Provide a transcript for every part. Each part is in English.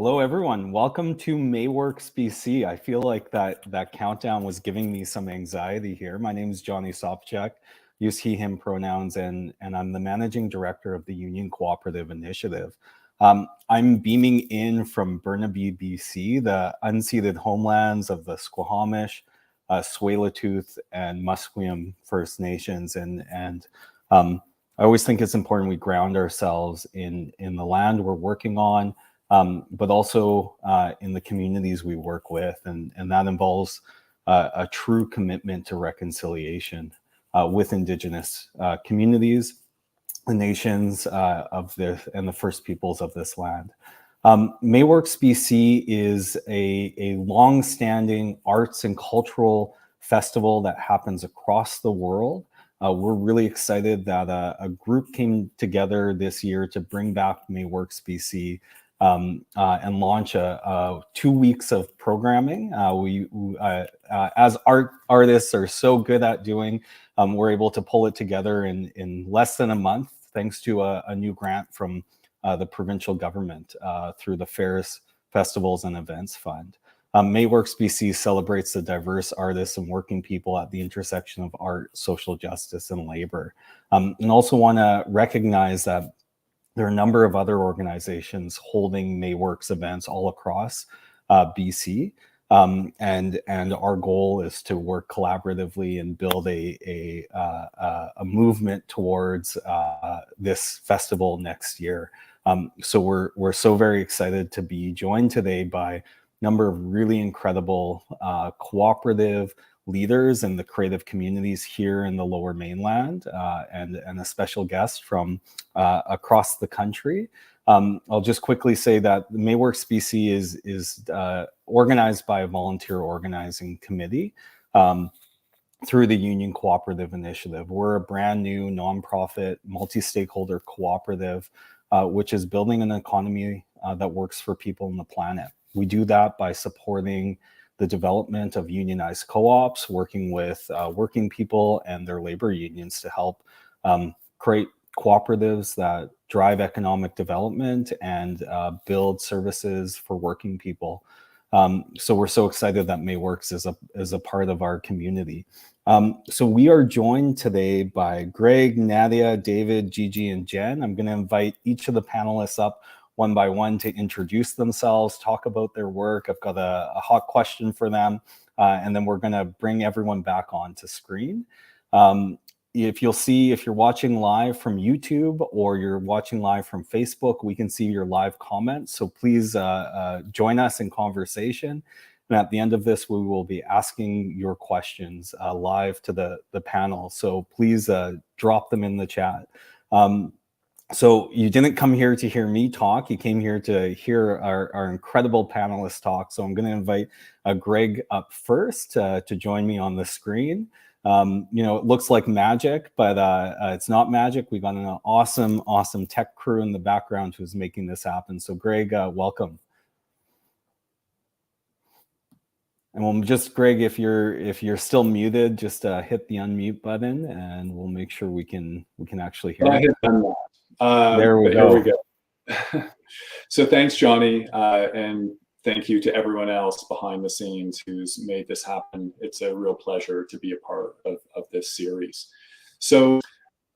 Hello, everyone. Welcome to Mayworks BC. I feel like that countdown was giving me some anxiety here. My name is Jonny Sopotiuk, use he, him pronouns, and I'm the managing director of the Imagining Cooperative Initiative. I'm beaming in from Burnaby, BC, the unceded homelands of the Squamish, Tsleil-Waututh, and Musqueam First Nations. And I always think it's important we ground ourselves in the land we're working on, but also in the communities we work with. And that involves a true commitment to reconciliation with Indigenous communities, the nations and the First Peoples of this land. Mayworks BC is a long-standing arts and cultural festival that happens across the world. We're really excited that a group came together this year to bring back Mayworks BC and launch 2 weeks of programming. As artists are so good at doing, we're able to pull it together in less than a month, thanks to a new grant from the provincial government through the Fairs, Festivals, and Events Fund. Mayworks BC celebrates the diverse artists and working people at the intersection of art, social justice, and labor. And also want to recognize that there are a number of other organizations holding Mayworks events all across BC. And our goal is to work collaboratively and build a movement towards this festival next year. So we're so very excited to be joined today by a number of really incredible cooperative leaders in the creative communities here in the Lower Mainland, and a special guest from across the country. I'll just quickly say that Mayworks BC is organized by a volunteer organizing committee through the Imagining Cooperative Initiative. We're a brand new nonprofit, multi-stakeholder cooperative, which is building an economy that works for people on the planet. We do that by supporting the development of unionized co-ops, working with working people and their labor unions to help create cooperatives that drive economic development and build services for working people. So we're so excited that Mayworks is a part of our community. So we are joined today by Greg, Nadia, David, Gigi, and Jen. I'm going to invite each of the panelists up one by one to introduce themselves, talk about their work. I've got a hot question for them, and then we're going to bring everyone back onto screen. If you're watching live from YouTube or you're watching live from Facebook, we can see your live comments. So please join us in conversation. And at the end of this, we will be asking your questions live to the panel. So please drop them in the chat. So you didn't come here to hear me talk. You came here to hear our incredible panelists talk. So I'm going to invite Greg up first to join me on the screen. It looks like magic, but it's not magic. We've got an awesome tech crew in the background who's making this happen. So Greg, welcome. And we'll just, Greg, if you're still muted, just hit the unmute button, and we'll make sure we can actually hear you. There we go. Here we go. So thanks, Jonny, and thank you to everyone else behind the scenes who's made this happen. It's a real pleasure to be a part of this series. So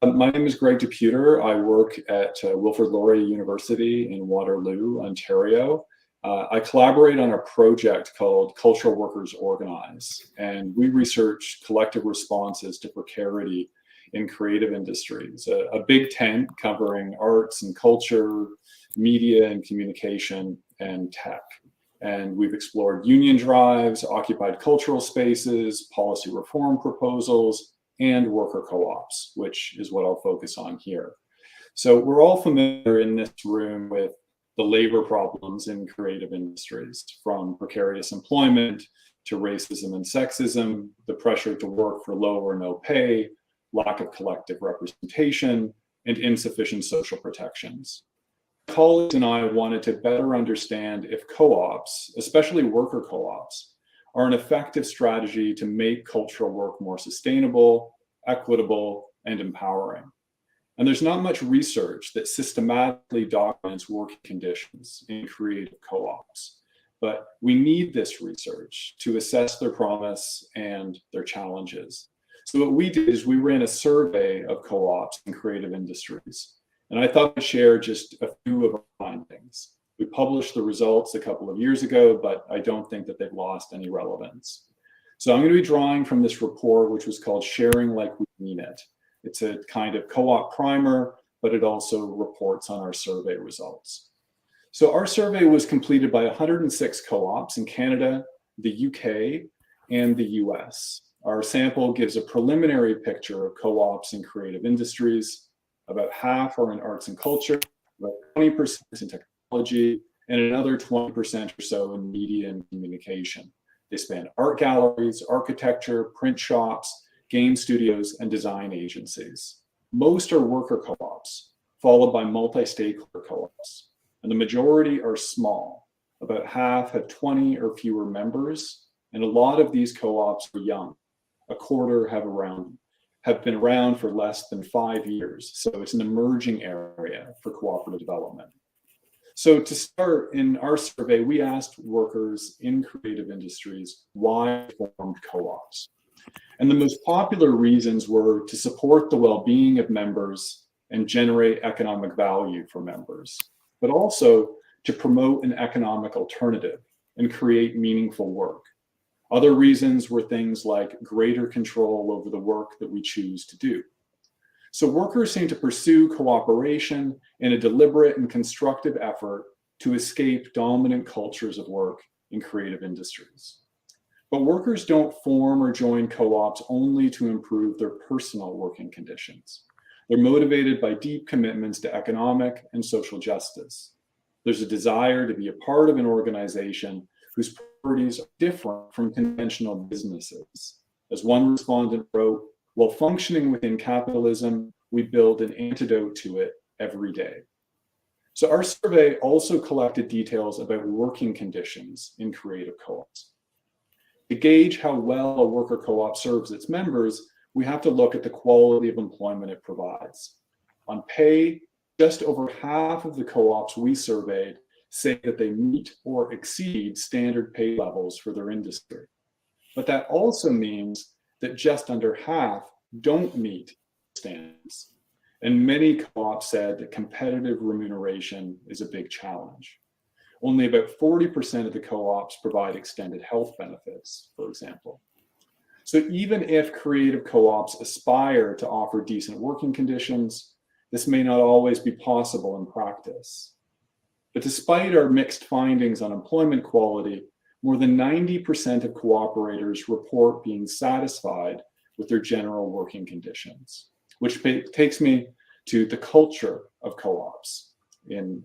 my name is Greg Deputer. I work at Wilfrid Laurier University in Waterloo, Ontario. I collaborate on a project called Cultural Workers Organize, and we research collective responses to precarity in creative industries, a big tent covering arts and culture, media and communication, and tech. And we've explored union drives, occupied cultural spaces, policy reform proposals, and worker co-ops, which is what I'll focus on here. So we're all familiar in this room with the labor problems in creative industries, from precarious employment to racism and sexism, the pressure to work for low or no pay, lack of collective representation, and insufficient social protections. Colleagues and I wanted to better understand if co-ops, especially worker co-ops, are an effective strategy to make cultural work more sustainable, equitable, and empowering. And there's not much research that systematically documents working conditions in creative co-ops. But we need this research to assess their promise and their challenges. So what we did is we ran a survey of co-ops and creative industries. And I thought I'd share just a few of our findings. We published the results a couple of years ago, but I don't think that they've lost any relevance. So I'm going to be drawing from this report, which was called Sharing Like We Mean It. It's a kind of co-op primer, but it also reports on our survey results. So our survey was completed by 106 co-ops in Canada, the UK, and the US. Our sample gives a preliminary picture of co-ops in creative industries. About half are in arts and culture, about 20% in technology, and another 20% or so in media and communication. They span art galleries, architecture, print shops, game studios, and design agencies. Most are worker co-ops, followed by multi-stakeholder co-ops. And the majority are small. About half have 20 or fewer members, and a lot of these co-ops are young. A quarter have been around for less than 5 years. So it's an emerging area for cooperative development. So to start, in our survey, we asked workers in creative industries why they formed co-ops. And the most popular reasons were to support the well-being of members and generate economic value for members, but also to promote an economic alternative and create meaningful work. Other reasons were things like greater control over the work that we choose to do. So workers seem to pursue cooperation in a deliberate and constructive effort to escape dominant cultures of work in creative industries. But workers don't form or join co-ops only to improve their personal working conditions. They're motivated by deep commitments to economic and social justice. There's a desire to be a part of an organization whose priorities are different from conventional businesses. As one respondent wrote, "While functioning within capitalism, we build an antidote to it every day." So our survey also collected details about working conditions in creative co-ops. To gauge how well a worker co-op serves its members, we have to look at the quality of employment it provides. On pay, just over half of the co-ops we surveyed say that they meet or exceed standard pay levels for their industry. But that also means that just under half don't meet standards. And many co-ops said that competitive remuneration is a big challenge. Only about 40% of the co-ops provide extended health benefits, for example. So even if creative co-ops aspire to offer decent working conditions, this may not always be possible in practice. But despite our mixed findings on employment quality, more than 90% of cooperators report being satisfied with their general working conditions, which takes me to the culture of co-ops in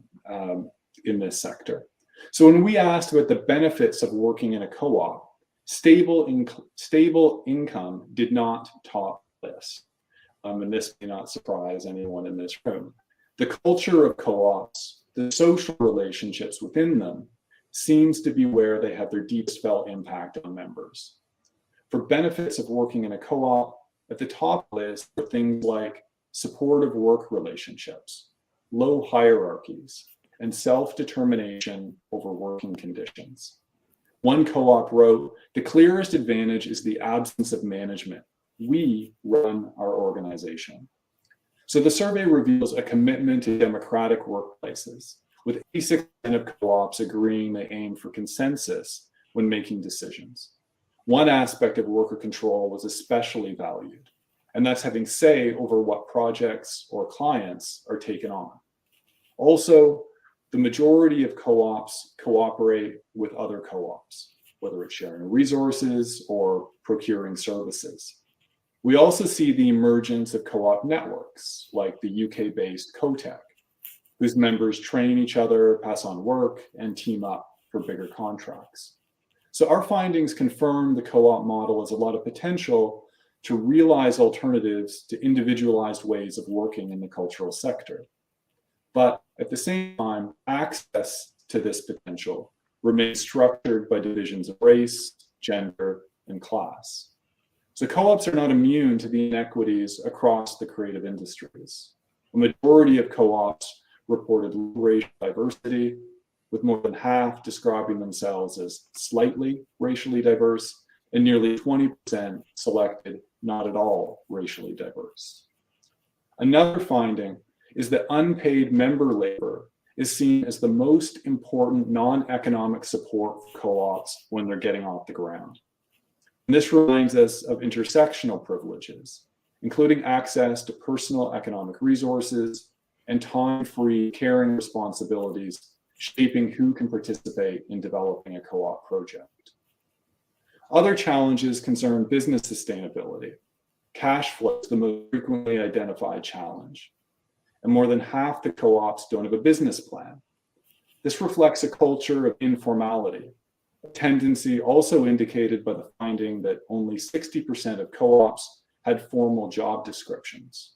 this sector. So when we asked about the benefits of working in a co-op, stable income did not top this. And this may not surprise anyone in this room. The culture of co-ops, the social relationships within them, seems to be where they have their deepest felt impact on members. For benefits of working in a co-op, at the top list are things like supportive work relationships, low hierarchies, and self-determination over working conditions. One co-op wrote, "The clearest advantage is the absence of management. We run our organization." So the survey reveals a commitment to democratic workplaces, with 86% of co-ops agreeing they aim for consensus when making decisions. One aspect of worker control was especially valued, and that's having say over what projects or clients are taken on. Also, the majority of co-ops cooperate with other co-ops, whether it's sharing resources or procuring services. We also see the emergence of co-op networks, like the UK-based CoTech, whose members train each other, pass on work, and team up for bigger contracts. So our findings confirm the co-op model has a lot of potential to realize alternatives to individualized ways of working in the cultural sector. But at the same time, access to this potential remains structured by divisions of race, gender, and class. So co-ops are not immune to the inequities across the creative industries. A majority of co-ops reported low racial diversity, with more than half describing themselves as slightly racially diverse, and nearly 20% selected not at all racially diverse. Another finding is that unpaid member labor is seen as the most important non-economic support for co-ops when they're getting off the ground. And this reminds us of intersectional privileges, including access to personal economic resources and time-free caring responsibilities, shaping who can participate in developing a co-op project. Other challenges concern business sustainability. Cash flow is the most frequently identified challenge, and more than half the co-ops don't have a business plan. This reflects a culture of informality, a tendency also indicated by the finding that only 60% of co-ops had formal job descriptions.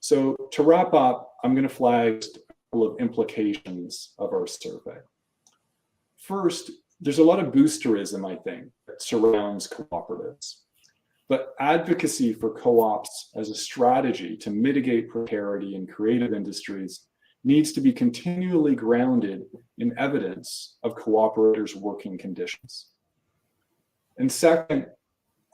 So to wrap up, I'm going to flag a couple of implications of our survey. First, there's a lot of boosterism, I think, that surrounds cooperatives. But advocacy for co-ops as a strategy to mitigate precarity in creative industries needs to be continually grounded in evidence of cooperators' working conditions. And second,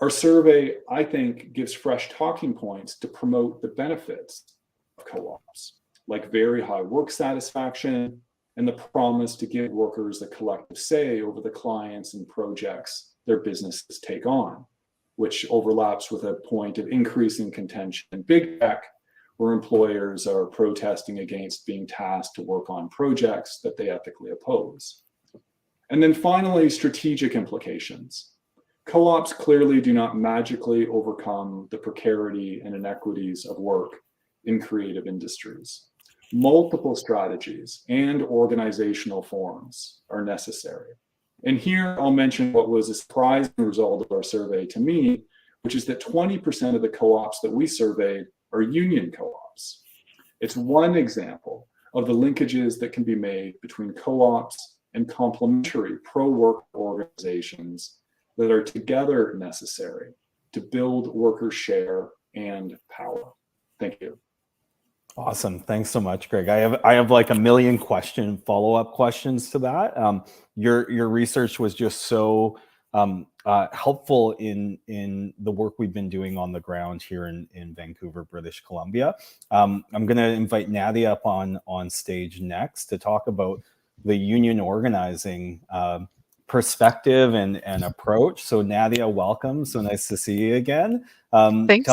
our survey, I think, gives fresh talking points to promote the benefits of co-ops, like very high work satisfaction and the promise to give workers a collective say over the clients and projects their businesses take on, which overlaps with a point of increasing contention in big tech, where employers are protesting against being tasked to work on projects that they ethically oppose. And then finally, strategic implications. Co-ops clearly do not magically overcome the precarity and inequities of work in creative industries. Multiple strategies and organizational forms are necessary. And here I'll mention what was a surprising result of our survey to me, which is that 20% of the co-ops that we surveyed are union co-ops. It's one example of the linkages that can be made between co-ops and complementary pro-work organizations that are together necessary to build workers' share and power. Thank you. Awesome. Thanks so much, Greg. I have like a million follow-up questions to that. Your research was just so helpful in the work we've been doing on the ground here in Vancouver, British Columbia. I'm going to invite Nadia up on stage next to talk about the union organizing perspective and approach. So Nadia, welcome. So nice to see you again. Thanks.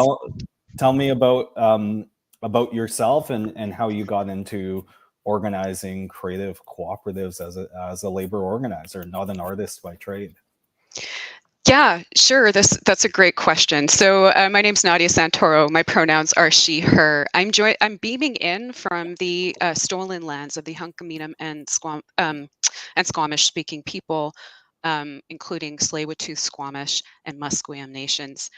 Tell me about yourself and how you got into organizing creative cooperatives as a labor organizer, not an artist by trade. Yeah, sure. That's a great question. So my name's Nadia Santoro. My pronouns are she, her. I'm beaming in from the stolen lands of the Hunkaminam and Squamish-speaking people, including Tsleil-Waututh Squamish and Musqueam nations,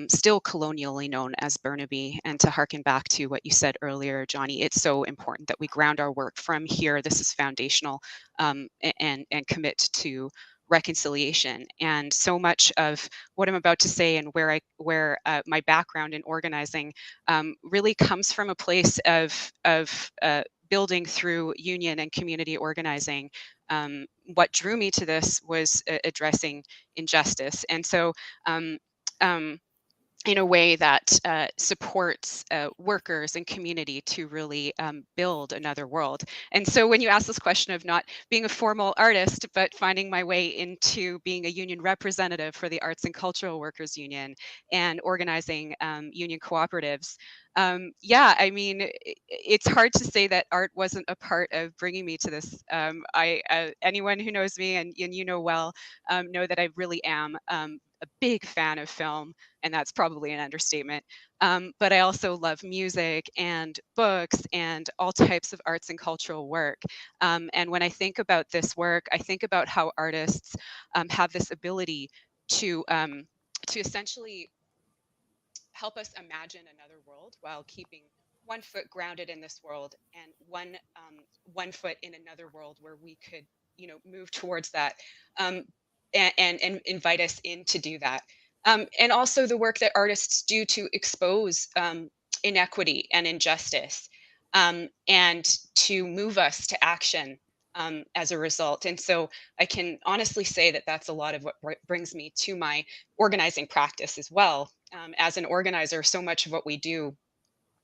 still colonially known as Burnaby. And to harken back to what you said earlier, Jonny, it's so important that we ground our work from here. This is foundational, and commit to reconciliation. And so much of what I'm about to say and where my background in organizing really comes from a place of building through union and community organizing. What drew me to this was addressing injustice, and so in a way that supports workers and community to really build another world. And so when you ask this question of not being a formal artist, but finding my way into being a union representative for the Arts and Cultural Workers Union and organizing union cooperatives, yeah, I mean, it's hard to say that art wasn't a part of bringing me to this. Anyone who knows me and you know well, know that I really am a big fan of film, and that's probably an understatement. But I also love music and books and all types of arts and cultural work. And when I think about this work, I think about how artists have this ability to essentially help us imagine another world while keeping one foot grounded in this world and one foot in another world where we could, move towards that, and invite us in to do that. And also the work that artists do to expose inequity and injustice, and to move us to action as a result. And so I can honestly say that that's a lot of what brings me to my organizing practice as well. As an organizer, so much of what we do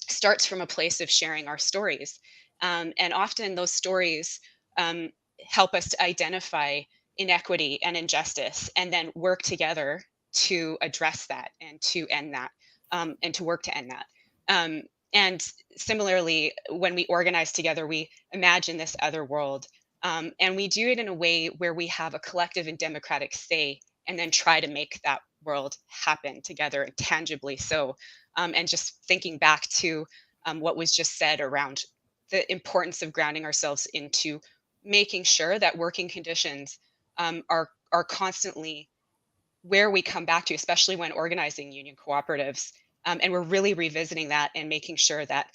starts from a place of sharing our stories. And often those stories um, help us to identify inequity and injustice and then work together to address that and to end that, and to work to end that. Um, and similarly, when we organize together, we imagine this other world. And we do it in a way where we have a collective and democratic say and then try to make that world happen together and tangibly so. And just thinking back to what was just said around the importance of grounding ourselves into making sure that working conditions are constantly where we come back to, especially when organizing union cooperatives. And we're really revisiting that and making sure that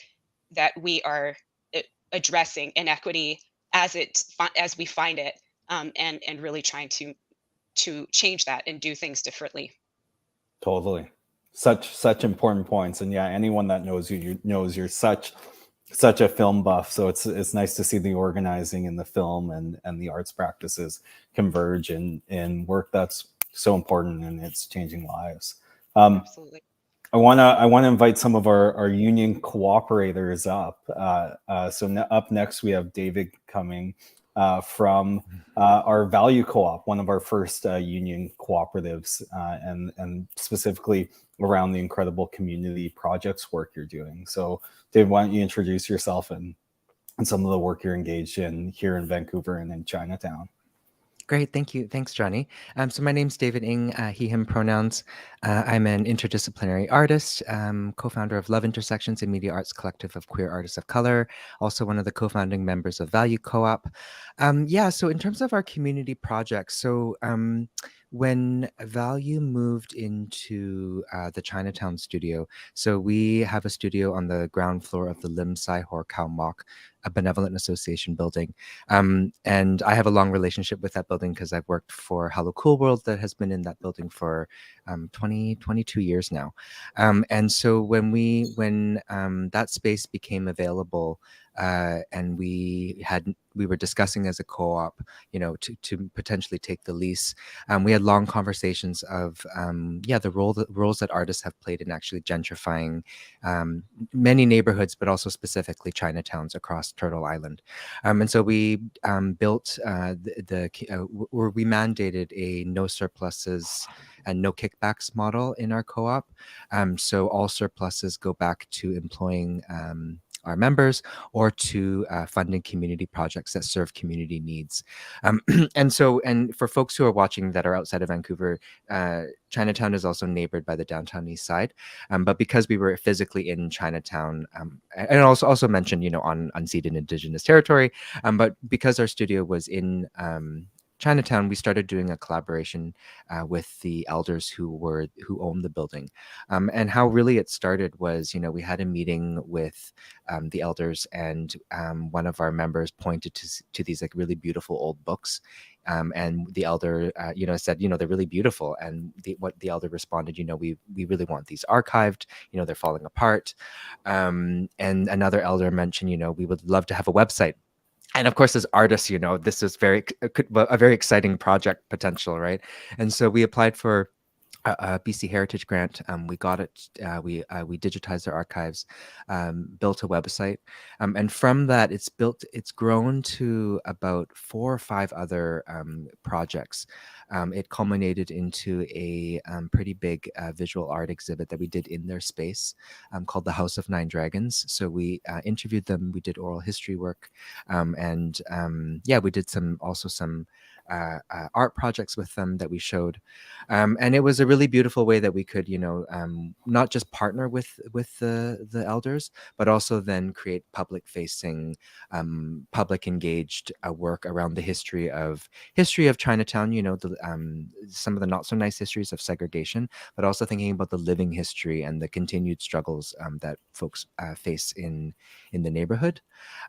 we are addressing inequity as we find it, and really trying to change that and do things differently. Totally. Such important points. And yeah, anyone that knows you knows you're such a film buff. So it's nice to see the organizing in the film and the arts practices converge in work that's so important and it's changing lives. Absolutely. I wanna invite some of our union cooperators up. Up next we have David coming from our VALU Co-op, one of our first union cooperatives, and specifically around the incredible community projects work you're doing. So Dave, why don't you introduce yourself and some of the work you're engaged in here in Vancouver and in Chinatown? Great, thank you. Thanks, Johnny. So my name's David Ng, he, him pronouns. I'm an interdisciplinary artist, co-founder of Love Intersections, a media arts collective of queer artists of color, also one of the co-founding members of VALU Co-op. So in terms of our community projects, when VALU moved into the Chinatown studio, so we have a studio on the ground floor of the Lim Sai Hor Khao Mok, a benevolent association building. And I have a long relationship with that building because I've worked for Hello Cool World that has been in that building for 22 years now. And so when that space became available, and we were discussing as a co-op, to potentially take the lease. We had long conversations of the roles that artists have played in actually gentrifying many neighborhoods, but also specifically Chinatowns across Turtle Island. And so we built we mandated a no surpluses and no kickbacks model in our co-op. So all surpluses go back to employing our members or to funding community projects that serve community needs. And for folks who are watching that are outside of Vancouver, Chinatown is also neighbored by the downtown east side. But because we were physically in Chinatown, and also mentioned, on unceded Indigenous territory, but because our studio was in Chinatown, we started doing a collaboration with the elders who owned the building. And how really it started was, we had a meeting with the elders, and one of our members pointed to these like really beautiful old books. And the elder, said, they're really beautiful. And what the elder responded, we really want these archived, they're falling apart. And another elder mentioned, we would love to have a website. And of course, as artists, this is a very exciting project potential, right? And so we applied for a BC Heritage grant. We got it. We digitized our archives, built a website, and from that, it's grown to about 4 or 5 other projects. It culminated into a pretty big visual art exhibit that we did in their space, called the House of Nine Dragons. So we interviewed them. We did oral history work, and we did some art projects with them that we showed, and it was a really beautiful way that we could, not just partner with the elders, but also then create public facing, public engaged work around the history of Chinatown. Some of the not so nice histories of segregation, but also thinking about the living history and the continued struggles that folks face in the neighborhood.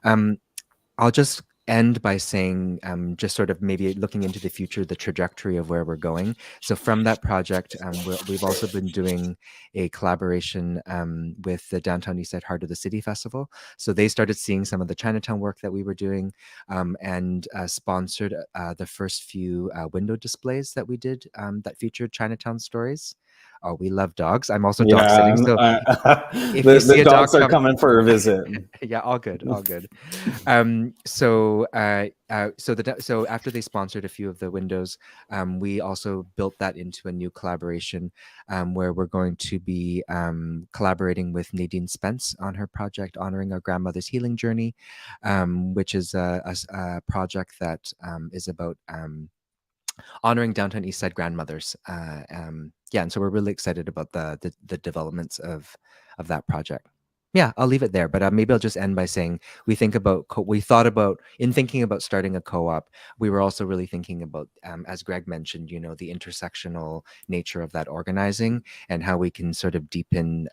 I'll just end by saying, just sort of maybe looking into the future, the trajectory of where we're going. So from that project, we've also been doing a collaboration with the Downtown Eastside Heart of the City Festival. So they started seeing some of the Chinatown work that we were doing, and sponsored the first few window displays that we did that featured Chinatown stories. Oh, we love dogs. I'm also dog sitting, so if you see the a dogs dog are coming for a visit. yeah, all good, all good. So after they sponsored a few of the windows, we also built that into a new collaboration, where we're going to be collaborating with Nadine Spence on her project honoring our grandmother's healing journey, which is a project that is about honoring Downtown Eastside grandmothers. Yeah, and so we're really excited about the developments of that project. Yeah, I'll leave it there, but maybe I'll just end by saying we thought about in thinking about starting a co-op. We were also really thinking about, as Greg mentioned, the intersectional nature of that organizing and how we can sort of deepen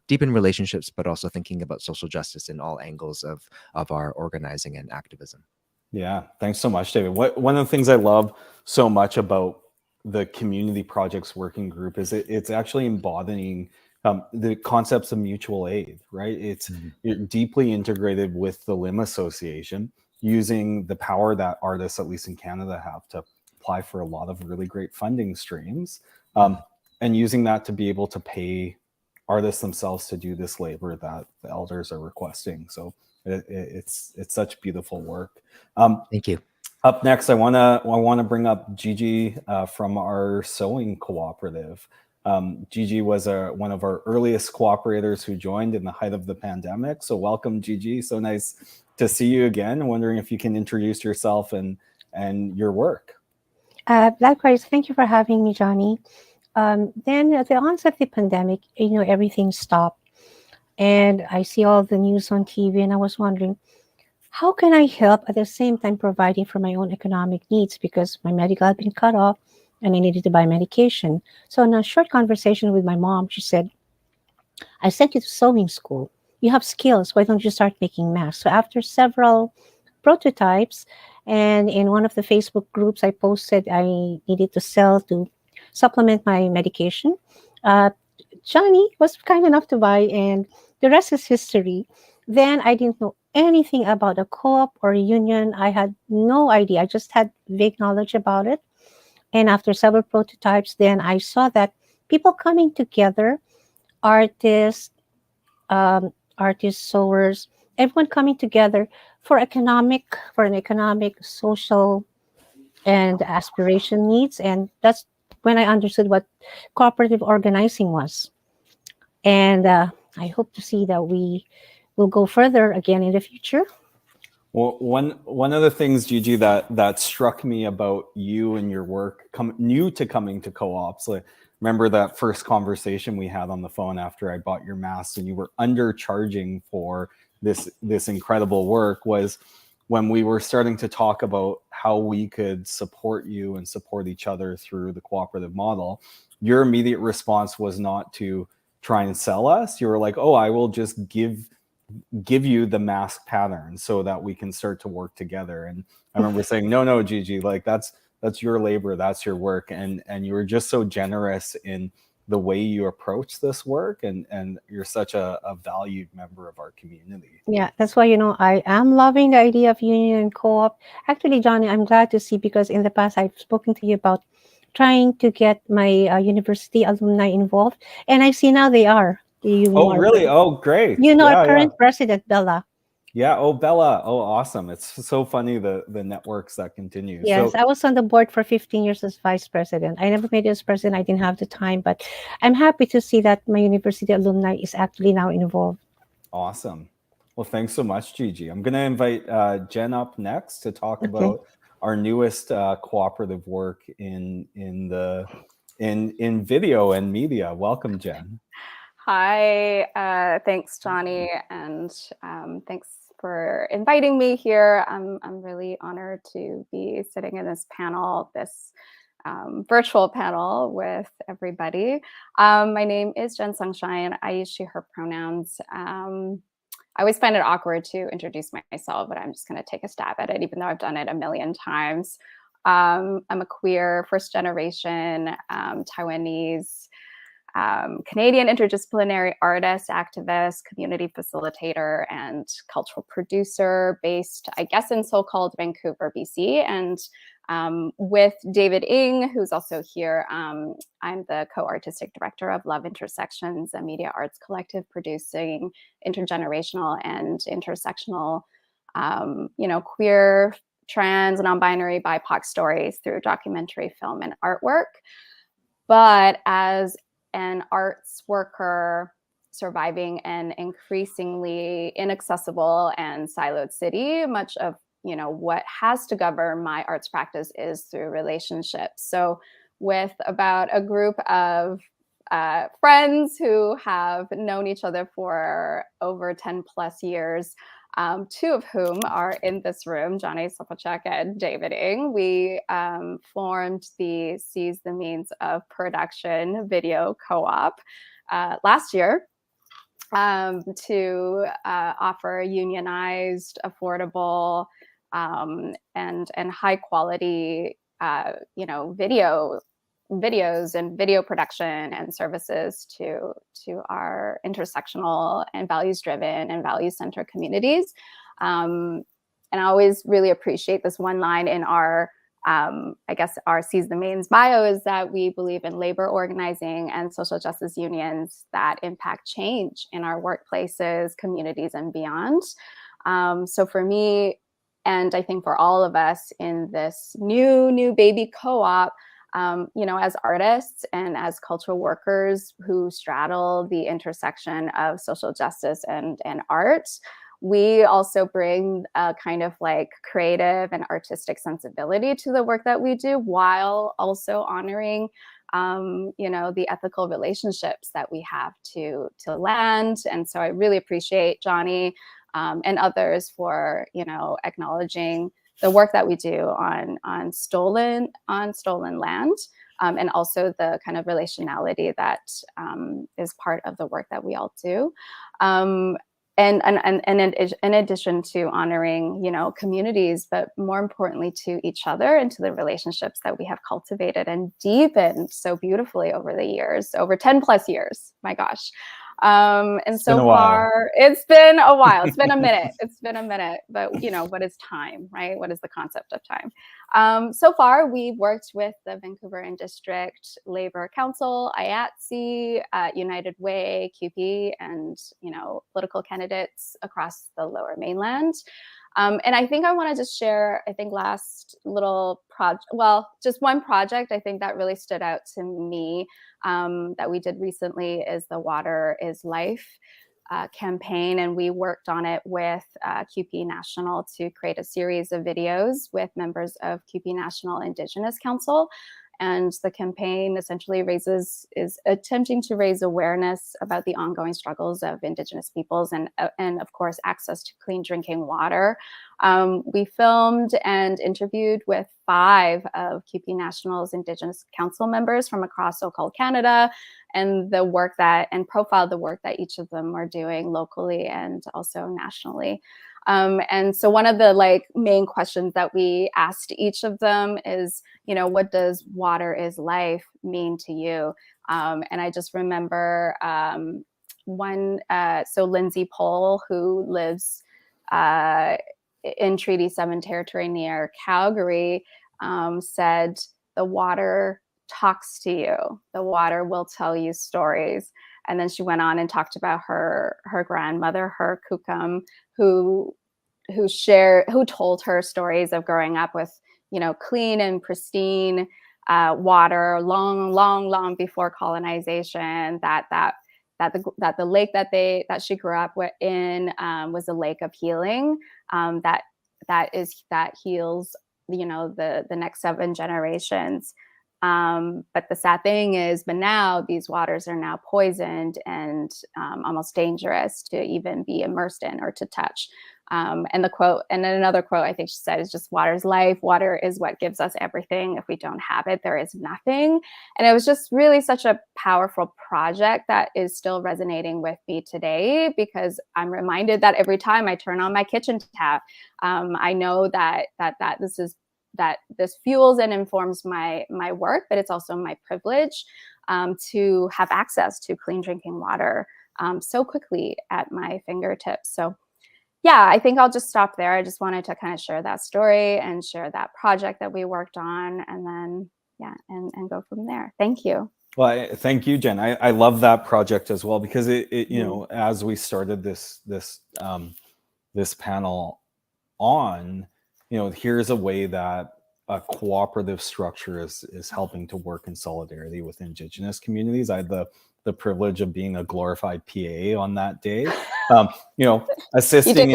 relationships, but also thinking about social justice in all angles of our organizing and activism. Yeah, thanks so much, David. One of the things I love so much about the Community Projects Working Group is it's actually embodying the concepts of mutual aid, right? It's deeply integrated with the LIM Association, using the power that artists, at least in Canada, have to apply for a lot of really great funding streams, and using that to be able to pay artists themselves to do this labor that the elders are requesting. So it's such beautiful work. Thank you. Up next, I wanna bring up Gigi from our sewing cooperative. Gigi was one of our earliest cooperators who joined in the height of the pandemic. So welcome, Gigi. So nice to see you again. I'm wondering if you can introduce yourself and your work. Likewise, thank you for having me, Jonny. Then at the onset of the pandemic, everything stopped. And I see all the news on TV, and I was wondering, how can I help at the same time providing for my own economic needs, because my medical had been cut off and I needed to buy medication. So in a short conversation with my mom, she said, I sent you to sewing school. You have skills. Why don't you start making masks? So after several prototypes, and in one of the Facebook groups, I posted I needed to sell to supplement my medication. Jonny was kind enough to buy, and the rest is history. Then I didn't know anything about a co-op or a union. I had no idea. I just had vague knowledge about it. And after several prototypes, then I saw that people coming together, artists, sewers, everyone coming together for an economic, social, and aspiration needs. And that's when I understood what cooperative organizing was. And I hope to see that we will go further again in the future. Well, one of the things, Gigi, that struck me about you and your work, new to coming to co-ops, like, remember that first conversation we had on the phone after I bought your masks and you were undercharging for this incredible work, was when we were starting to talk about how we could support you and support each other through the cooperative model. Your immediate response was not to try and sell us. You were like, oh, I will just give you the mask pattern so that we can start to work together. And I remember saying, no, Gigi, like that's your labor, that's your work. And you were just so generous in the way you approach this work, and you're such a valued member of our community. Yeah, that's why, I am loving the idea of union and co-op. Actually, Jonny, I'm glad to see, because in the past I've spoken to you about trying to get my university alumni involved, and I see now they are. Oh, really? Oh, great. Our current president, Bella. Yeah. Oh, Bella. Oh, awesome. It's so funny, the networks that continue. Yes, I was on the board for 15 years as vice president. I never made it as president. I didn't have the time, but I'm happy to see that my university alumni is actually now involved. Awesome. Well, thanks so much, Gigi. I'm going to invite Jen up next to talk about our newest cooperative work in video and media. Welcome, Jen. Hi, thanks, Jonny, and thanks for inviting me here. I'm really honored to be sitting in this panel, this virtual panel with everybody. My name is Jen Sungshine. I use she, her pronouns. I always find it awkward to introduce myself, but I'm just going to take a stab at it, even though I've done it a million times. I'm a queer, first generation Taiwanese Canadian interdisciplinary artist, activist, community facilitator, and cultural producer based, I guess, in so-called Vancouver, BC. And with David Ng, who's also here, I'm the co-artistic director of Love Intersections, a media arts collective producing intergenerational and intersectional, queer, trans, non-binary, BIPOC stories through documentary film and artwork. But as an arts worker surviving an increasingly inaccessible and siloed city, much of what has to govern my arts practice is through relationships. So with about a group of friends who have known each other for over 10 plus years, two of whom are in this room, Jonny Sopotiuk and David Ng, we formed the Seize the Means of Production video co-op last year to offer unionized, affordable, and high quality, videos and video production and services to our intersectional and values-driven and value-centered communities. And I always really appreciate this one line in our, our Seize the Means bio is that we believe in labor organizing and social justice unions that impact change in our workplaces, communities, and beyond. So for me, and I think for all of us in this new baby co-op, as artists and as cultural workers who straddle the intersection of social justice and art, we also bring a kind of like creative and artistic sensibility to the work that we do, while also honoring, the ethical relationships that we have to land. And so I really appreciate Jonny and others for, acknowledging the work that we do on stolen land, and also the kind of relationality that is part of the work that we all do. And in addition to honoring, communities, but more importantly to each other and to the relationships that we have cultivated and deepened so beautifully over the years, over 10 plus years, my gosh. And so far, it's been a while. It's been a minute. It's been a minute. But what is time, right? What is the concept of time? So far, we've worked with the Vancouver and District Labor Council, IATSE, United Way, QP, and political candidates across the Lower Mainland. And I think I want to just share, last little project, just one project I think that really stood out to me that we did recently is the Water is Life campaign. And we worked on it with QP National to create a series of videos with members of QP National Indigenous Council. And the campaign essentially is attempting to raise awareness about the ongoing struggles of Indigenous peoples and of course, access to clean drinking water. We filmed and interviewed with 5 of QP National's Indigenous Council members from across so-called Canada, and profiled the work that each of them are doing locally and also nationally. And so one of the main questions that we asked each of them is, what does water is life mean to you? And I just remember so Lindsay Pohl, who lives in Treaty 7 territory near Calgary, said, the water talks to you. The water will tell you stories. And then she went on and talked about her grandmother, her Kukam, who told her stories of growing up with, clean and pristine water long before colonization, that the lake that she grew up in was a lake of healing, that heals, the next 7 generations. But the sad thing is, but now these waters are now poisoned and almost dangerous to even be immersed in or to touch. And the quote, and then another quote I think she said is just, water is life. Water is what gives us everything. If we don't have it, there is nothing. And it was just really such a powerful project that is still resonating with me today, because I'm reminded that every time I turn on my kitchen tap, I know that this fuels and informs my work, but it's also my privilege to have access to clean drinking water so quickly at my fingertips. So yeah, I think I'll just stop there. I just wanted to kind of share that story and share that project that we worked on, and then and go from there. Thank you. Well, thank you, Jen. I love that project as well, because it you know, as we started this panel on, you know, here's a way that a cooperative structure is helping to work in solidarity with Indigenous communities. I had the privilege of being a glorified PA on that day, you know, assisting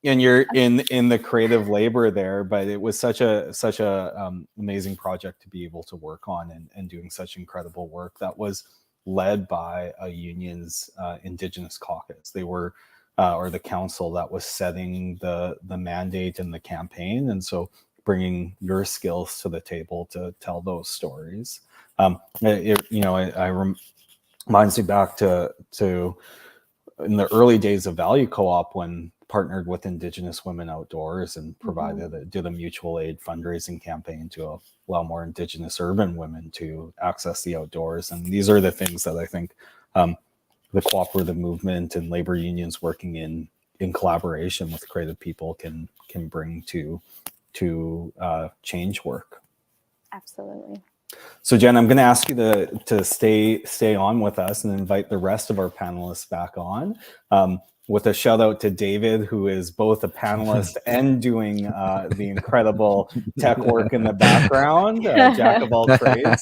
in the creative labor there. But it was such a amazing project to be able to work on, and doing such incredible work that was led by a union's Indigenous caucus. They were or the council that was setting the mandate and the campaign, and so bringing your skills to the table to tell those stories. It reminds me back to in the early days of VALU Co-op, when partnered with Indigenous Women Outdoors and did a mutual aid fundraising campaign to allow more Indigenous urban women to access the outdoors. And these are the things that I think the cooperative movement and labor unions working in collaboration with creative people can bring to change work. Absolutely. So Jen, I'm going to ask you to stay on with us and invite the rest of our panelists back on, with a shout out to David, who is both a panelist and doing the incredible tech work in the background, jack of all trades.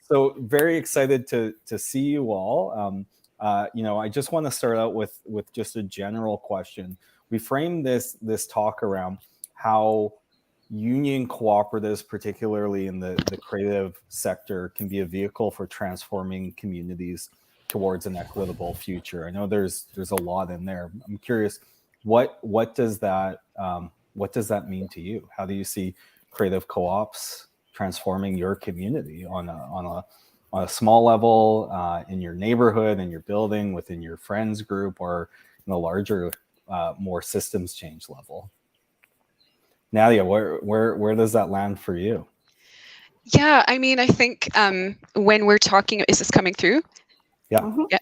So very excited to see you all. I just want to start out with just a general question. We framed this talk around how union cooperatives, particularly in the creative sector, can be a vehicle for transforming communities towards an equitable future. I know there's a lot in there. I'm curious, what does that mean to you? How do you see creative co-ops transforming your community on a small level, in your neighborhood, in your building, within your friends group, or in a larger, more systems change level? Nadia, where does that land for you? Yeah, I mean, I think when we're talking, is this coming through? Yeah. Mm-hmm. Yeah.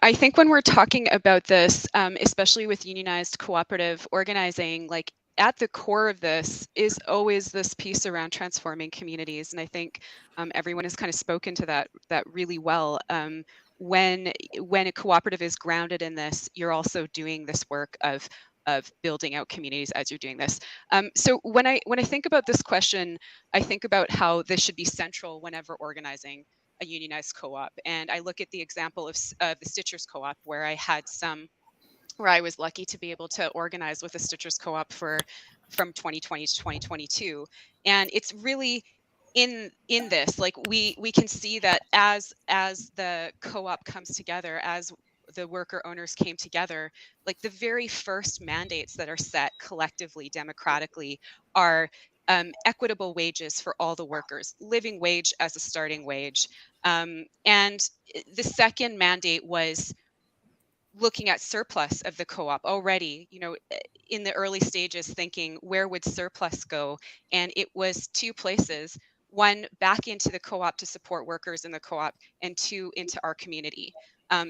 I think when we're talking about this, especially with unionized cooperative organizing, like at the core of this is always this piece around transforming communities. And I think everyone has kind of spoken to that really well. When a cooperative is grounded in this, you're also doing this work of building out communities as you're doing this. So when I think about this question, I think about how this should be central whenever organizing a unionized co-op. And I look at the example of the Stitchers Co-op, where I was lucky to be able to organize with the Stitchers Co-op from 2020 to 2022. And it's really in this, like we can see that as the co-op comes together, as the worker owners came together, like the very first mandates that are set collectively, democratically, are equitable wages for all the workers, living wage as a starting wage. And the second mandate was looking at surplus of the co-op already, in the early stages, thinking where would surplus go? And it was two places: one, back into the co-op to support workers in the co-op, and two, into our community.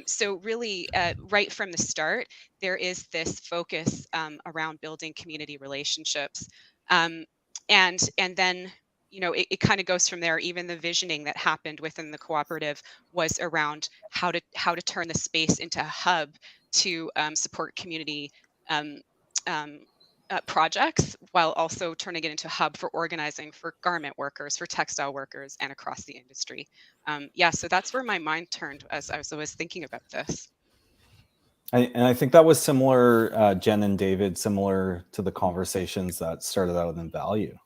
So really, right from the start, there is this focus around building community relationships. And then, it kind of goes from there. Even the visioning that happened within the cooperative was around how to turn the space into a hub to support community projects, while also turning it into a hub for organizing for garment workers, for textile workers, and across the industry. So that's where my mind turned as I was thinking about this. And I think that was similar, Jen and David, similar to the conversations that started out in VALU.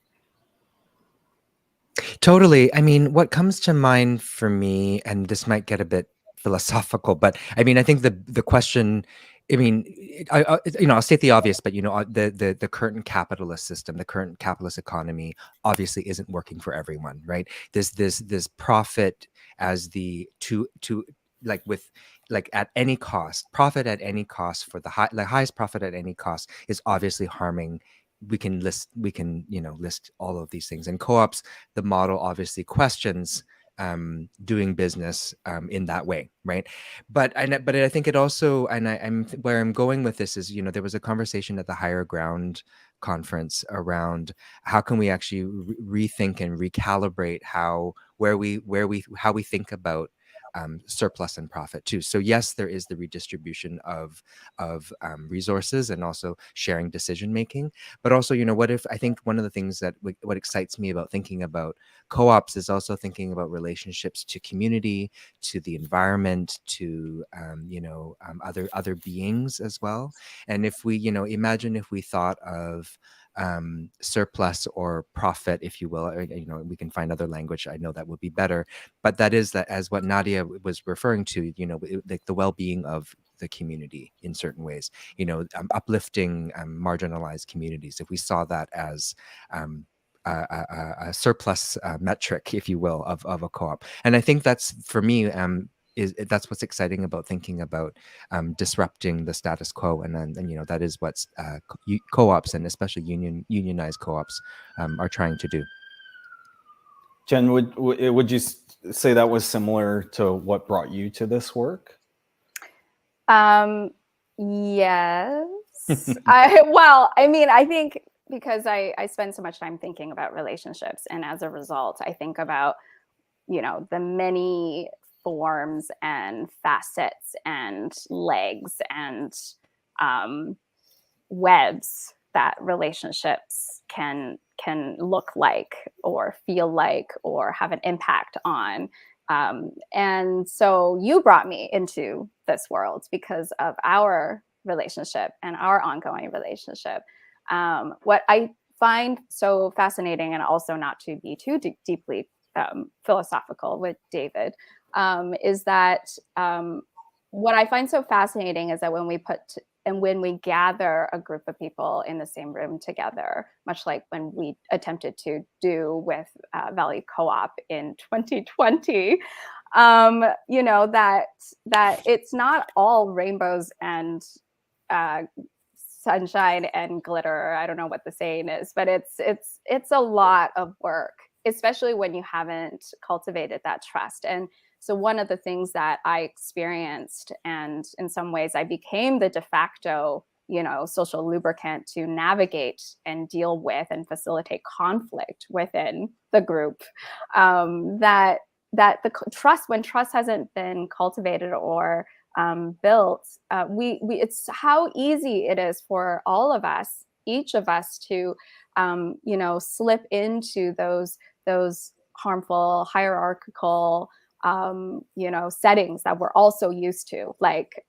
Totally. I mean, what comes to mind for me, and this might get a bit philosophical, but I mean, I think the question, I mean, I'll state the obvious, but the current capitalist system, the current capitalist economy, obviously isn't working for everyone, right? This profit as the to like with like at any cost, profit at any cost for the highest profit at any cost is obviously harming. We can list all of these things, and co-ops, the model obviously questions doing business in that way, right? But I think it also, and I'm where I'm going with this is, there was a conversation at the Higher Ground conference around how can we actually rethink and recalibrate how we think about surplus and profit too. So yes, there is the redistribution of resources and also sharing decision making. But also, what if, I think one of the things that what excites me about thinking about co-ops is also thinking about relationships to community, to the environment, to other beings as well. And if we, imagine if we thought of surplus or profit, if you will, or, we can find other language, I know that would be better, but that is that, as what Nadia was referring to, like the well-being of the community in certain ways, uplifting marginalized communities. If we saw that as a surplus metric, if you will, of a co-op. And I think that's, for me, that's what's exciting about thinking about disrupting the status quo, and then that is what co-ops, and especially unionized co-ops, are trying to do. Jen, would you say that was similar to what brought you to this work? Yes. I think because I spend so much time thinking about relationships, and as a result, I think about, the many forms and facets and legs and webs that relationships can look like or feel like or have an impact on. And so you brought me into this world because of our relationship and our ongoing relationship. What I find so fascinating, and also not to be too deeply philosophical with David, is that what I find so fascinating is that when we gather a group of people in the same room together, much like when we attempted to do with VALU Co-op in 2020, that it's not all rainbows and sunshine and glitter. I don't know what the saying is, but it's a lot of work, especially when you haven't cultivated that trust. And so one of the things that I experienced, and in some ways I became the de facto, social lubricant to navigate and deal with and facilitate conflict within the group, that the trust, when trust hasn't been cultivated or built, it's how easy it is for all of us, each of us, to slip into those harmful hierarchical settings that we're also used to. Like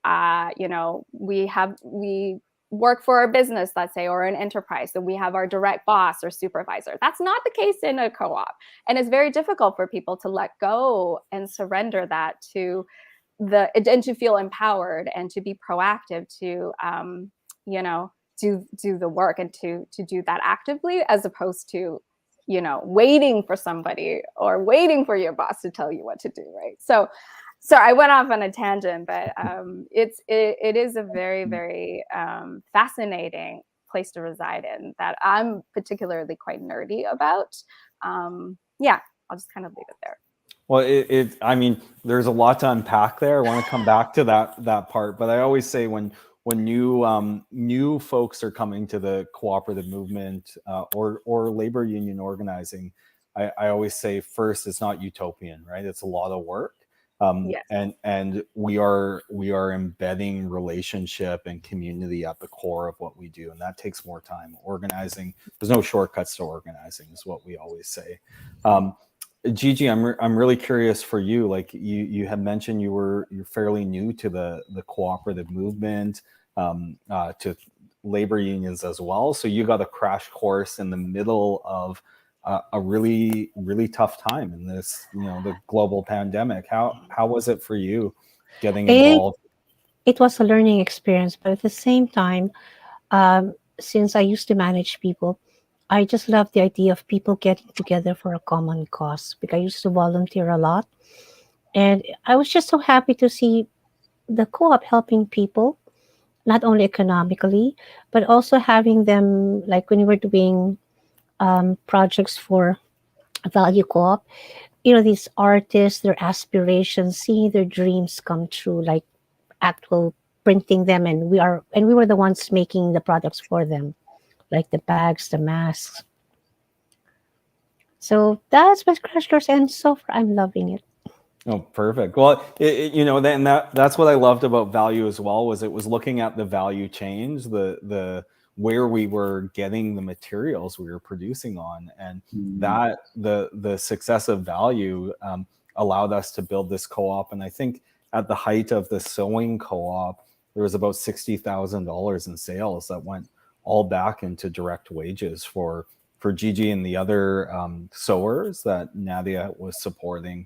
we work for a business, let's say, or an enterprise, so we have our direct boss or supervisor. That's not the case in a co-op, and it's very difficult for people to let go and surrender that and to feel empowered and to be proactive to do the work and to do that actively, as opposed to waiting for somebody or waiting for your boss to tell you what to do, right? So I went off on a tangent, but it is a very, very fascinating place to reside in that I'm particularly quite nerdy about. I'll just kind of leave it there. Well, I mean, there's a lot to unpack there. I want to come back to that part, but I always say when new folks are coming to the cooperative movement or labor union organizing, I always say, first, it's not utopian, right? It's a lot of work. Yes. And we are embedding relationship and community at the core of what we do, and that takes more time. Organizing, there's no shortcuts to organizing, is what we always say. Gigi, I'm really curious for you. Like you had mentioned, you're fairly new to the cooperative movement, to labor unions as well. So you got a crash course in the middle of a really, really tough time in this, the global pandemic. How was it for you getting involved? It was a learning experience, but at the same time, since I used to manage people, I just love the idea of people getting together for a common cause, because I used to volunteer a lot. And I was just so happy to see the co-op helping people, not only economically, but also having them, like when we were doing projects for Value Co-op, these artists, their aspirations, seeing their dreams come true, like actual printing them, and we were the ones making the products for them, like the bags, the masks. So that's my crash course, and so far I'm loving it. Oh, perfect. Well, then that's what I loved about Value as well, was it was looking at the value chains, the where we were getting the materials we were producing on, and that the success of Value allowed us to build this co-op. And I think at the height of the sewing co-op, there was about $60,000 in sales that went all back into direct wages for Gigi and the other sewers that Nadia was supporting.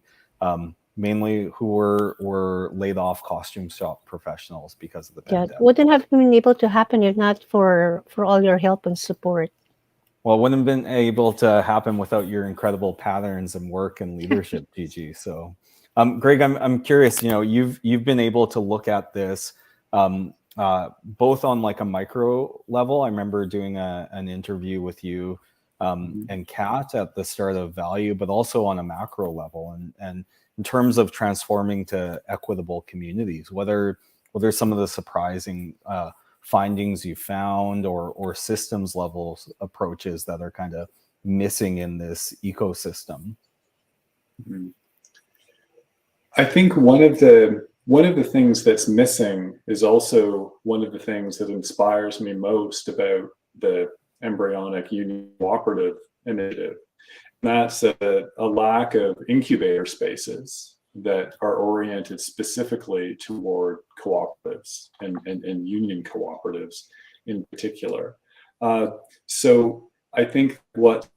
Mainly who were laid off costume shop professionals because of the pandemic. Yeah, wouldn't have been able to happen if not for all your help and support. Well, it wouldn't have been able to happen without your incredible patterns and work and leadership, Gigi. So, Greg, I'm curious. You've been able to look at this both on like a micro level. I remember doing an interview with you and Kat at the start of Value, but also on a macro level, and in terms of transforming to equitable communities, whether some of the surprising findings you found or systems level approaches that are kind of missing in this ecosystem. I think one of the things that's missing is also one of the things that inspires me most about the Embryonic Union Cooperative Initiative. That's a lack of incubator spaces that are oriented specifically toward cooperatives and union cooperatives in particular. So I think what's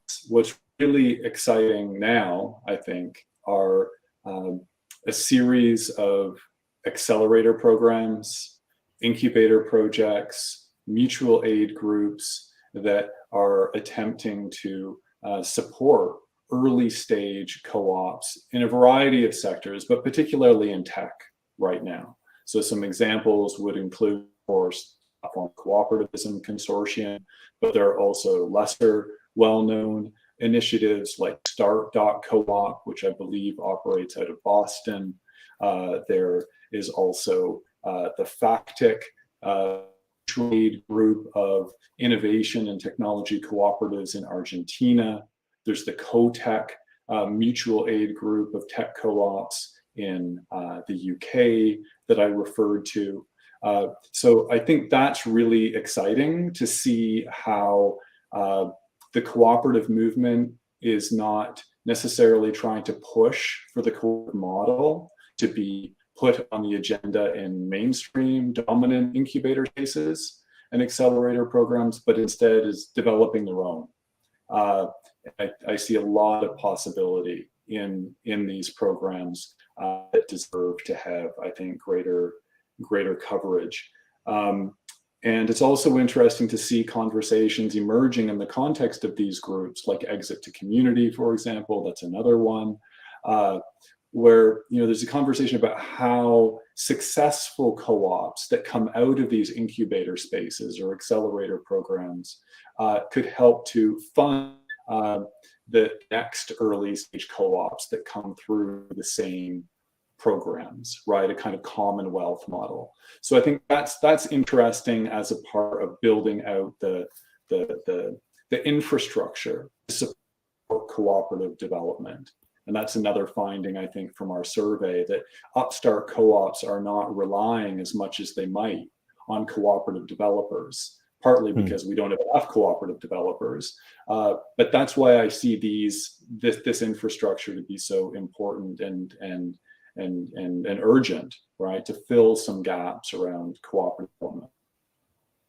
really exciting now, I think, are a series of accelerator programs, incubator projects, mutual aid groups that are attempting to support early stage co-ops in a variety of sectors, but particularly in tech right now. So some examples would include, of course, Platform Cooperativism Consortium, but there are also lesser well-known initiatives like Start.coop, which I believe operates out of Boston. There is also the FACTIC trade group of innovation and technology cooperatives in Argentina. There's the CoTech mutual aid group of tech co-ops in the UK that I referred to. So I think that's really exciting to see how the cooperative movement is not necessarily trying to push for the core model to be put on the agenda in mainstream dominant incubator spaces and accelerator programs, but instead is developing their own. I see a lot of possibility in these programs that deserve to have, I think, greater coverage. And it's also interesting to see conversations emerging in the context of these groups, like Exit to Community, for example. That's another one, where there's a conversation about how successful co-ops that come out of these incubator spaces or accelerator programs could help to fund the next early stage co-ops that come through the same programs, right? A kind of commonwealth model. So I think that's interesting as a part of building out the infrastructure to support cooperative development. And that's another finding, I think, from our survey, that upstart co-ops are not relying as much as they might on cooperative developers, partly because we don't have enough cooperative developers. But that's why I see this infrastructure to be so important and urgent, right, to fill some gaps around cooperative development.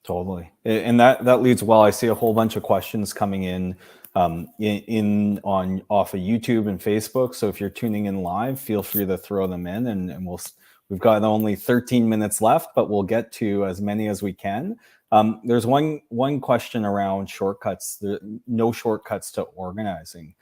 Totally. And that leads well. I see a whole bunch of questions coming in off of YouTube and Facebook. So if you're tuning in live, feel free to throw them in, and we've got only 13 minutes left, but we'll get to as many as we can. There's one question around shortcuts. No shortcuts to organizing.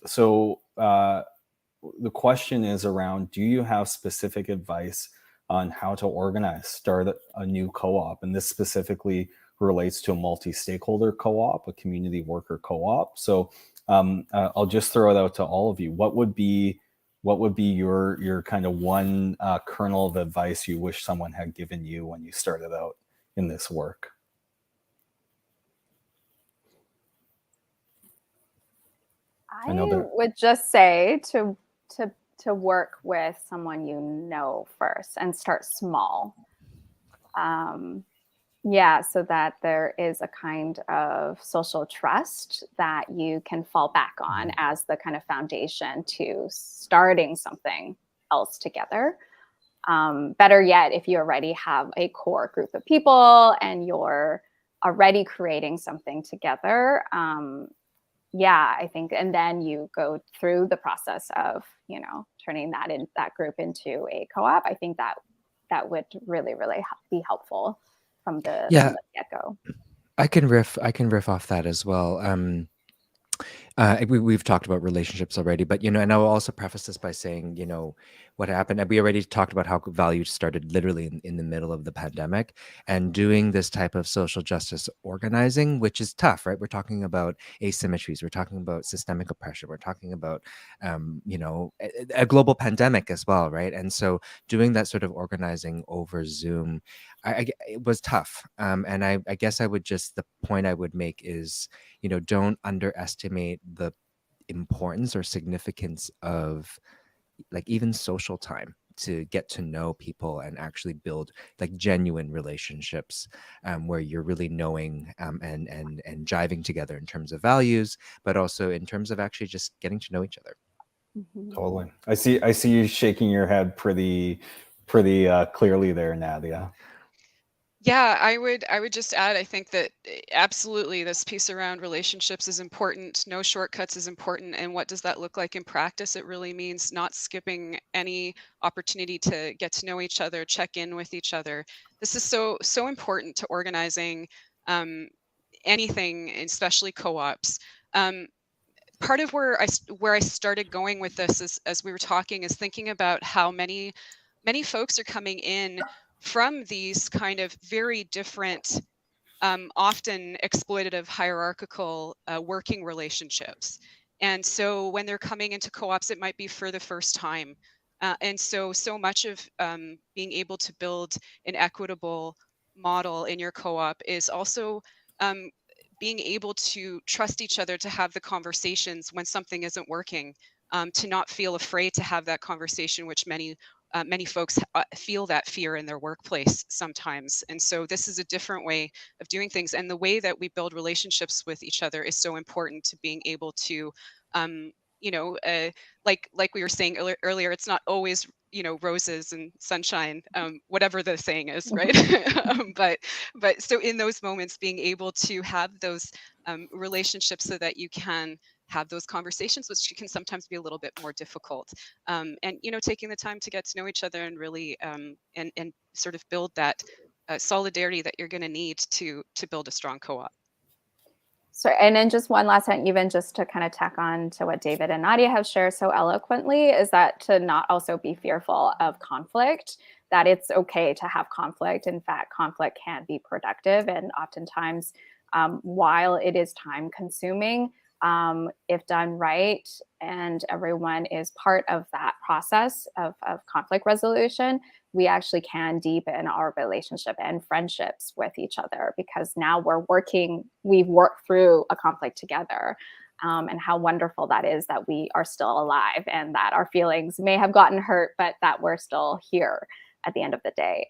So the question is around, do you have specific advice on how to start a new co-op? And this specifically relates to a multi-stakeholder co-op, a community worker co-op. So I'll just throw it out to all of you. What would be your kind of one kernel of advice you wish someone had given you when you started out in this work? I would just say to work with someone you know first and start small. Yeah, so that there is a kind of social trust that you can fall back on as the kind of foundation to starting something else together. Better yet, if you already have a core group of people and you're already creating something together, yeah, I think, and then you go through the process of, turning that group into a co-op. I think that would really, really be helpful from the get-go. I can riff off that as well. We've talked about relationships already, but and I will also preface this by saying, what happened. And we already talked about how VALU started literally in the middle of the pandemic, and doing this type of social justice organizing, which is tough, right? We're talking about asymmetries, we're talking about systemic oppression, we're talking about, a global pandemic as well, right? And so doing that sort of organizing over Zoom, it was tough. And I guess the point I would make is, don't underestimate the importance or significance of like even social time to get to know people and actually build like genuine relationships, where you're really knowing and jiving together in terms of values, but also in terms of actually just getting to know each other. Totally. I see you shaking your head pretty clearly there, Nadia. Yeah, I would just add, I think that absolutely this piece around relationships is important. No shortcuts is important. And what does that look like in practice? It really means not skipping any opportunity to get to know each other, check in with each other. This is so important to organizing anything, especially co-ops. Part of where I started going with this is, as we were talking, is thinking about how many folks are coming in from these kind of very different, often exploitative, hierarchical working relationships. And so when they're coming into co-ops, it might be for the first time. And so much of being able to build an equitable model in your co-op is also being able to trust each other to have the conversations when something isn't working, to not feel afraid to have that conversation, which many folks feel that fear in their workplace sometimes. And so this is a different way of doing things. And the way that we build relationships with each other is so important to being able to, like we were saying earlier, it's not always, roses and sunshine, whatever the saying is, right? But so in those moments, being able to have those relationships so that you can have those conversations, which can sometimes be a little bit more difficult, and taking the time to get to know each other and really and sort of build that solidarity that you're going to need to build a strong co-op. So, and then just one last thing, even just to kind of tack on to what David and Nadia have shared so eloquently, is that to not also be fearful of conflict, that it's okay to have conflict. In fact, conflict can be productive, and oftentimes, while it is time consuming, if done right and everyone is part of that process of conflict resolution, we actually can deepen our relationship and friendships with each other, because now we've worked through a conflict together. And how wonderful that is that we are still alive and that our feelings may have gotten hurt, but that we're still here at the end of the day.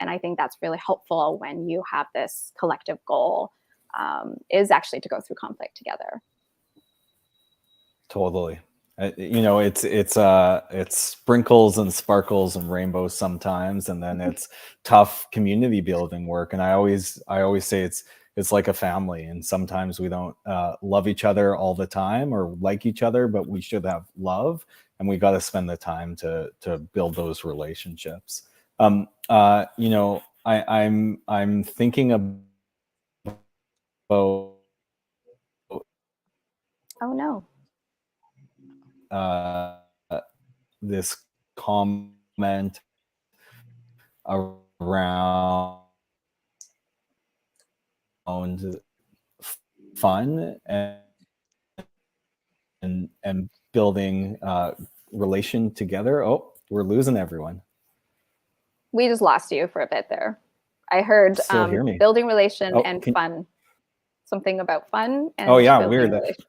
And I think that's really helpful when you have this collective goal, is actually to go through conflict together. Totally. You know, it's sprinkles and sparkles and rainbows sometimes, and then it's tough community building work. And I always say it's like a family, and sometimes we don't love each other all the time or like each other, but we should have love, and we got to spend the time to build those relationships. You know, I'm thinking about Oh no. This comment around fun and building relation together. Oh, we're losing everyone. We just lost you for a bit there. I heard Still hear me? building relation Oh, and fun. Something about fun and oh yeah, building weird. relation.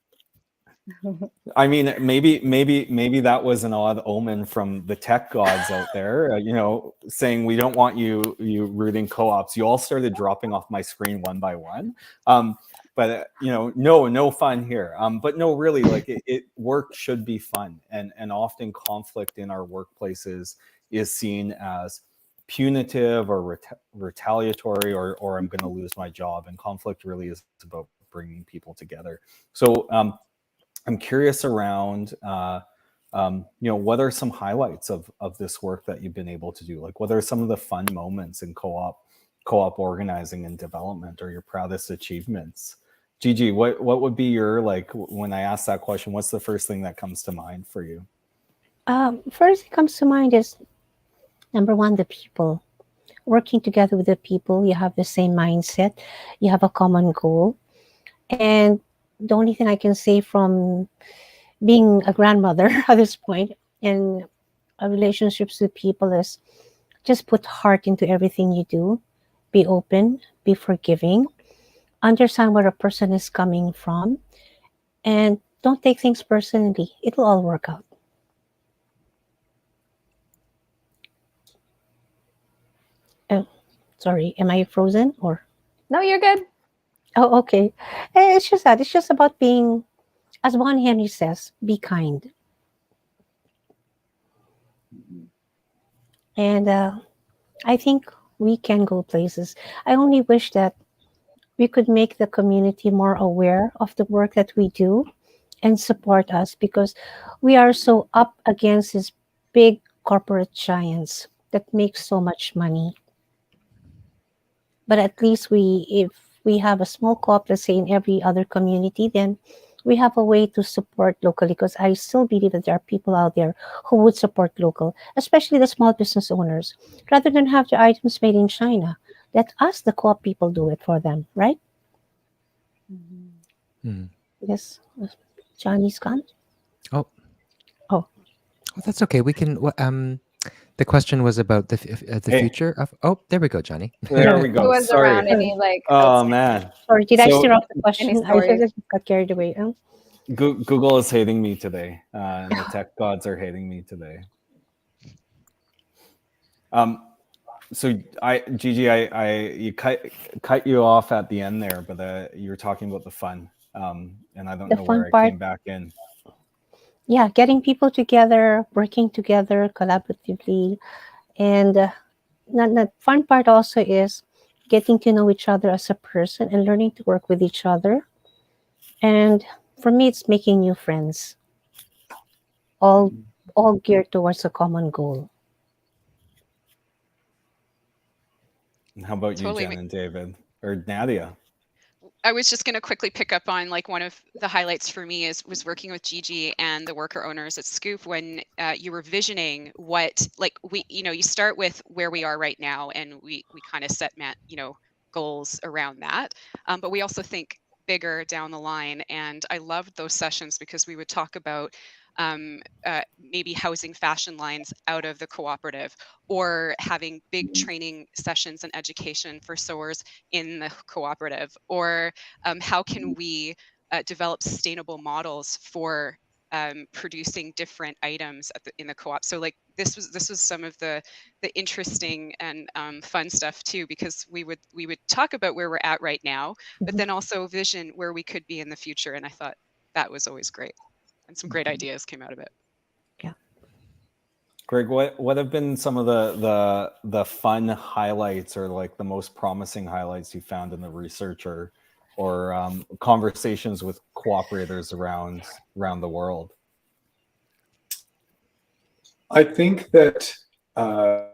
I mean, maybe that was an odd omen from the tech gods out there, you know, saying we don't want you rooting co-ops. You all started dropping off my screen one by one. But you know, no fun here. But no, really, like work should be fun, and often conflict in our workplaces is seen as punitive or retaliatory, or I'm going to lose my job. And conflict really is about bringing people together. So I'm curious around, you know, what are some highlights of this work that you've been able to do? Like, what are some of the fun moments in co-op organizing and development, or your proudest achievements? Gigi, what would be your, like, when I ask that question, what's the first thing that comes to mind for you? First thing comes to mind is, number one, the people. Working together with the people, you have the same mindset, you have a common goal. And the only thing I can say from being a grandmother at this point in relationships with people is just put heart into everything you do. Be open, be forgiving, understand where a person is coming from, and don't take things personally. It'll all work out. Oh, sorry, am I frozen or? No, you're good. Oh, okay. It's just that. It's just about being, as Juan Henry says, be kind. And I think we can go places. I only wish that we could make the community more aware of the work that we do and support us, because we are so up against these big corporate giants that make so much money. But at least if we have a small co-op, let's say in every other community, then we have a way to support locally, because I still believe that there are people out there who would support local, especially the small business owners, rather than have the items made in China. Let us, the co-op people, do it for them, right? Yes, Johnny's gone. Oh, Oh, that's okay. We can. The question was about the future of. Oh, there we go, Johnny. There we go. Who was Sorry. around? Any like? Oh man. sorry, did I So- stir up the question? I stories? just got carried away. Google is hating me today, and the tech gods are hating me today. So Gigi, you cut you off at the end there, but you were talking about the fun, and I don't know where I came back in. Yeah, getting people together, working together collaboratively, and the fun part also is getting to know each other as a person and learning to work with each other. And for me, it's making new friends, all geared towards a common goal. And how about Totally. you, Jen and David, or Nadia? I was just going to quickly pick up on, like, one of the highlights for me was working with Gigi and the worker owners at Scoop when you were visioning what, like, you start with where we are right now, and we kind of set goals around that, but we also think bigger down the line. And I loved those sessions because we would talk about maybe housing fashion lines out of the cooperative, or having big training sessions and education for sewers in the cooperative, or how can we develop sustainable models for producing different items in the co-op. So, like, this was some of the interesting and fun stuff too, because we would talk about where we're at right now, but then also vision where we could be in the future. And I thought that was always great. and some great ideas came out of it. Greg, what have been some of the fun highlights, or like the most promising highlights you found in the research, or conversations with cooperators around the world? I think that I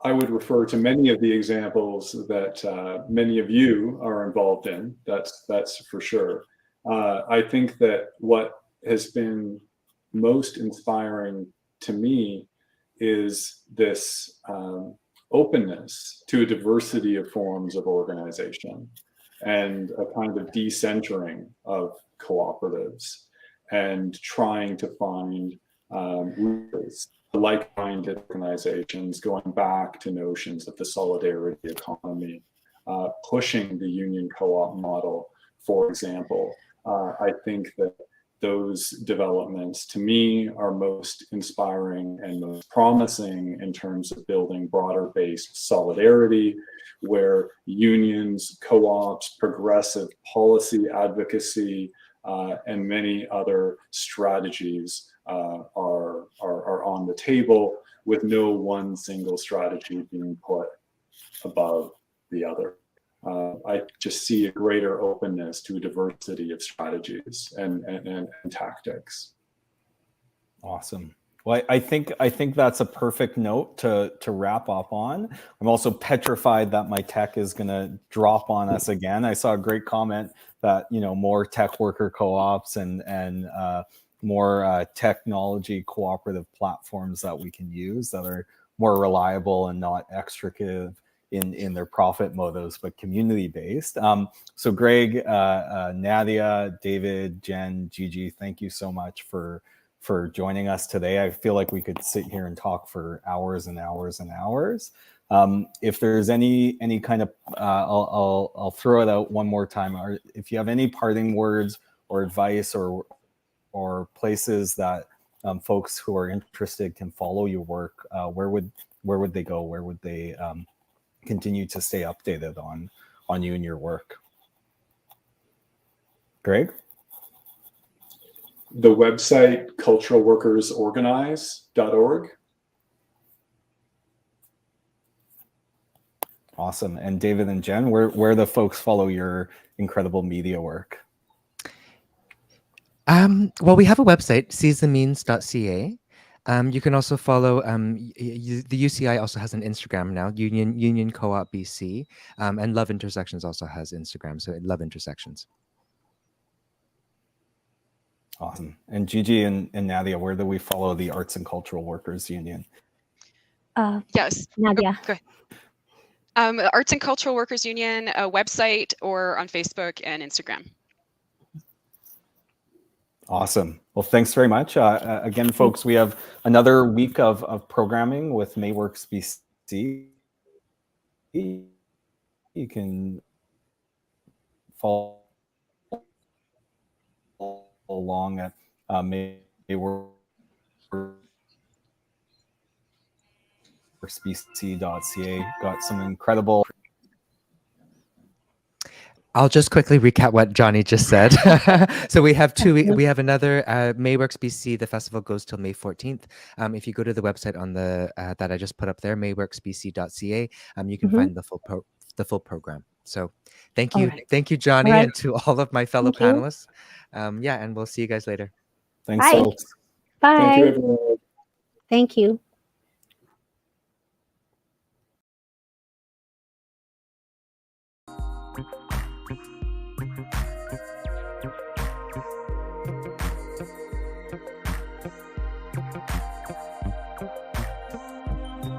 would refer to many of the examples that many of you are involved in. That's for sure. I think that what has been most inspiring to me is this openness to a diversity of forms of organization and a kind of decentering of cooperatives, and trying to find like-minded organizations, going back to notions of the solidarity economy, pushing the union co-op model, for example. I think that those developments, to me, are most inspiring and most promising in terms of building broader-based solidarity, where unions, co-ops, progressive policy advocacy, and many other strategies are on the table, with no one single strategy being put above the other. I just see a greater openness to a diversity of strategies and tactics. Awesome. Well, I think that's a perfect note to wrap up on. I'm also petrified that my tech is going to drop on us again. I saw a great comment that, you know, more tech worker co-ops and more technology cooperative platforms that we can use that are more reliable and not extricative in their profit motives, but community-based. So Greg, Nadia, David, Jen, Gigi, thank you so much for joining us today. I feel like we could sit here and talk for hours and hours and hours. If there's any kind of, I'll throw it out one more time. If you have any parting words or advice or places that folks who are interested can follow your work, where would they go? Where would they continue to stay updated on you and your work? Greg? The website culturalworkersorganize.org. Awesome. And David and Jen, where the folks follow your incredible media work? Well, we have a website, seizethemeans.ca. You can also follow, the UCI also has an Instagram now, Union Co-op BC, and Love Intersections also has Instagram, so Love Intersections. Awesome. And Gigi and Nadia, where do we follow the Arts and Cultural Workers Union? Yes. Nadia. Oh, go ahead. Arts and Cultural Workers Union website, or on Facebook and Instagram. Awesome. Well, thanks very much. Again, folks, we have another week of programming with Mayworks BC. You can follow along at mayworksbc.ca. Got some incredible... I'll just quickly recap what Jonny just said. So we have another Mayworks BC. The festival goes till May 14th. If you go to the website on the that I just put up there, mayworksbc.ca, you can find the full program. So thank you, Jonny, and to all of my fellow panelists. Yeah, and we'll see you guys later. Thanks, folks. Bye. Thank you, everyone. Thank you.